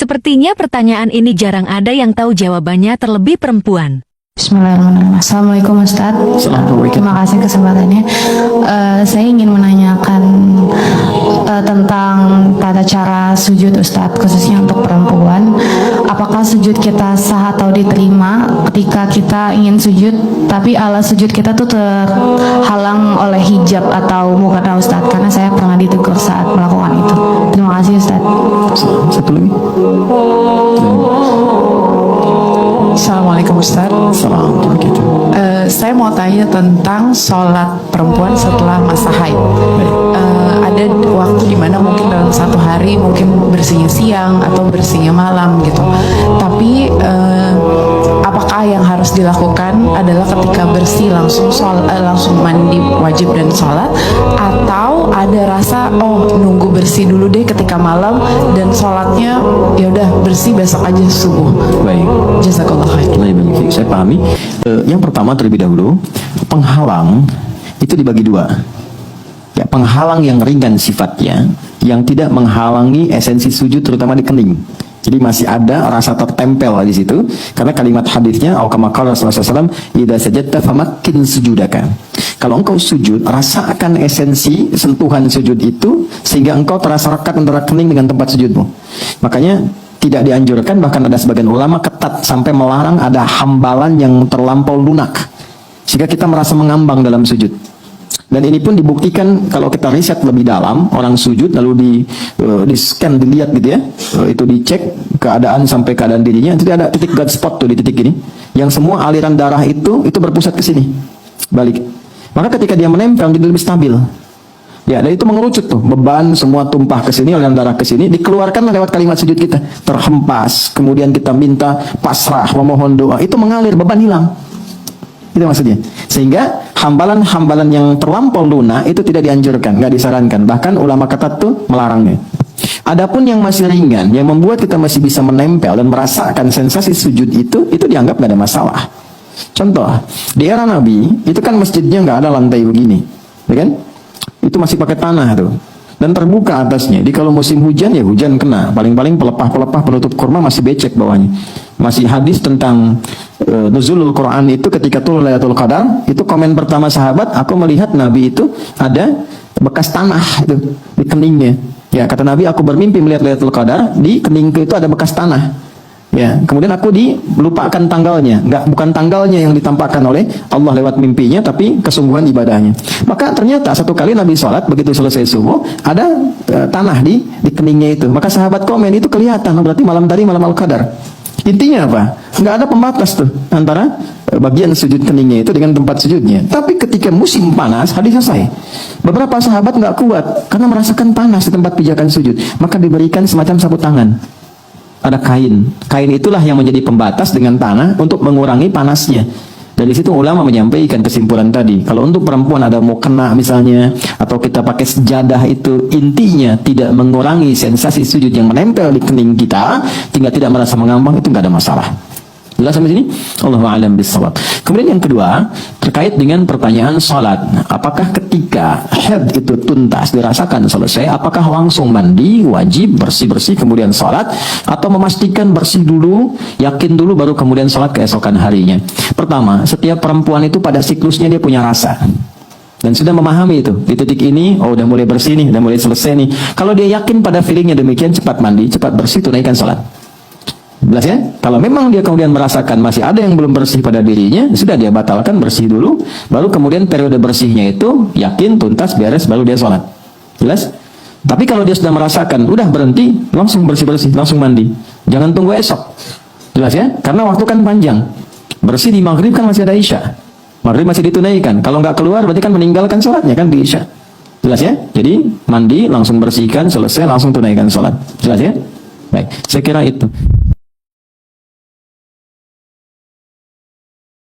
Sepertinya pertanyaan ini jarang ada yang tahu jawabannya, terlebih perempuan. Bismillahirrahmanirrahim. Assalamualaikum Ustaz. Terima kasih kesempatannya. Saya ingin menanyakan tentang tata cara sujud Ustaz, khususnya untuk perempuan. Apakah sujud kita sah atau diterima ketika kita ingin sujud, tapi alat sujud kita tuh terhalang oleh hijab atau mukena Ustaz? Karena saya pernah ditegur saat melakukan itu. Terima kasih Ustaz. Satu lagi. Assalamualaikum Ustaz. Assalamualaikum. Saya mau tanya tentang sholat perempuan setelah masa haid. Ada waktu dimana mungkin dalam satu hari mungkin bersihnya siang atau bersihnya malam gitu. Tapi apakah yang harus dilakukan adalah ketika bersih langsung langsung mandi wajib dan sholat, atau ada rasa nunggu bersih dulu deh ketika malam dan sholatnya ya udah bersih besok aja subuh. Baik. Jazakallah khair. Saya pahami. Yang pertama terlebih dahulu, penghalang itu dibagi dua. Ya, penghalang yang ringan sifatnya, yang tidak menghalangi esensi sujud terutama di kening. Jadi masih ada rasa tertempel di situ, karena kalimat hadisnya kama qala Rasulullah SAW, idza sajadta famakkin sujudaka. Kalau engkau sujud, rasakan esensi sentuhan sujud itu sehingga engkau terasa rekat antara kening dengan tempat sujudmu. Makanya tidak dianjurkan, bahkan ada sebagian ulama ketat sampai melarang ada hambalan yang terlampau lunak sehingga kita merasa mengambang dalam sujud. Dan ini pun dibuktikan kalau kita riset lebih dalam, orang sujud lalu di scan, dilihat gitu ya, itu dicek keadaan sampai keadaan dirinya, itu ada titik God spot tuh di titik ini, yang semua aliran darah itu berpusat ke sini, balik. Maka ketika dia menempel jadi lebih stabil. Ya, dan itu mengerucut tuh, beban semua tumpah ke sini, aliran darah ke sini, dikeluarkan lewat kalimat sujud kita, terhempas, kemudian kita minta pasrah, memohon doa, itu mengalir, beban hilang. Itu maksudnya. Sehingga hambalan-hambalan yang terlampau lunak itu tidak dianjurkan, nggak disarankan. Bahkan ulama ketat tuh melarangnya. Adapun yang masih ringan, yang membuat kita masih bisa menempel dan merasakan sensasi sujud itu dianggap nggak ada masalah. Contoh, di era Nabi itu kan masjidnya nggak ada lantai begini, ya kan? Itu masih pakai tanah tuh, dan terbuka atasnya. Jadi kalau musim hujan ya hujan kena, paling-paling pelepah-pelepah penutup kurma masih becek bawahnya. Masih hadis tentang nuzulul Quran itu ketika turun Lailatul Qadar, itu komen pertama sahabat, aku melihat Nabi itu ada bekas tanah itu di keningnya. Ya, kata Nabi, aku bermimpi melihat Lailatul Qadar, di keningku itu ada bekas tanah. Ya, kemudian aku dilupakan tanggalnya, bukan tanggalnya yang ditampakkan oleh Allah lewat mimpinya, tapi kesungguhan ibadahnya. Maka ternyata satu kali Nabi sholat, begitu selesai subuh, ada tanah di keningnya itu. Maka sahabat komen, itu kelihatan, berarti malam tadi malam Al-Qadar. Intinya apa? Nggak ada pembatas tuh antara bagian sujud keningnya itu dengan tempat sujudnya. Tapi ketika musim panas, hadis selesai. Beberapa sahabat nggak kuat karena merasakan panas di tempat pijakan sujud. Maka diberikan semacam sapu tangan. Ada kain. Kain itulah yang menjadi pembatas dengan tanah untuk mengurangi panasnya. Dari situ ulama menyampaikan kesimpulan tadi. Kalau untuk perempuan ada mau kena misalnya, atau kita pakai sejadah, itu intinya tidak mengurangi sensasi sujud yang menempel di kening kita, tinggal tidak merasa mengambang, itu nggak ada masalah. Jelas sampai sini? Allahu a'lam bishawab. Kemudian yang kedua, terkait dengan pertanyaan salat. Apakah ketika haid itu tuntas, dirasakan selesai, apakah langsung mandi, wajib, bersih-bersih, kemudian salat, atau memastikan bersih dulu, yakin dulu, baru kemudian salat keesokan harinya? Pertama, setiap perempuan itu pada siklusnya dia punya rasa. Dan sudah memahami itu. Di titik ini, udah mulai bersih nih, udah mulai selesai nih. Kalau dia yakin pada feelingnya demikian, cepat mandi, cepat bersih, tunaikan salat. Jelas ya? Kalau memang dia kemudian merasakan masih ada yang belum bersih pada dirinya, sudah dia batalkan, bersih dulu, baru kemudian periode bersihnya itu yakin, tuntas, beres, baru dia sholat. Jelas? Tapi kalau dia sudah merasakan, udah berhenti, langsung bersih-bersih, langsung mandi. Jangan tunggu esok. Jelas ya? Karena waktu kan panjang. Bersih di maghrib kan masih ada isya. Maghrib masih ditunaikan. Kalau nggak keluar berarti kan meninggalkan sholatnya kan di isya. Jelas ya? Jadi mandi, langsung bersihkan, selesai, langsung tunaikan sholat. Jelas ya? Baik, saya kira itu.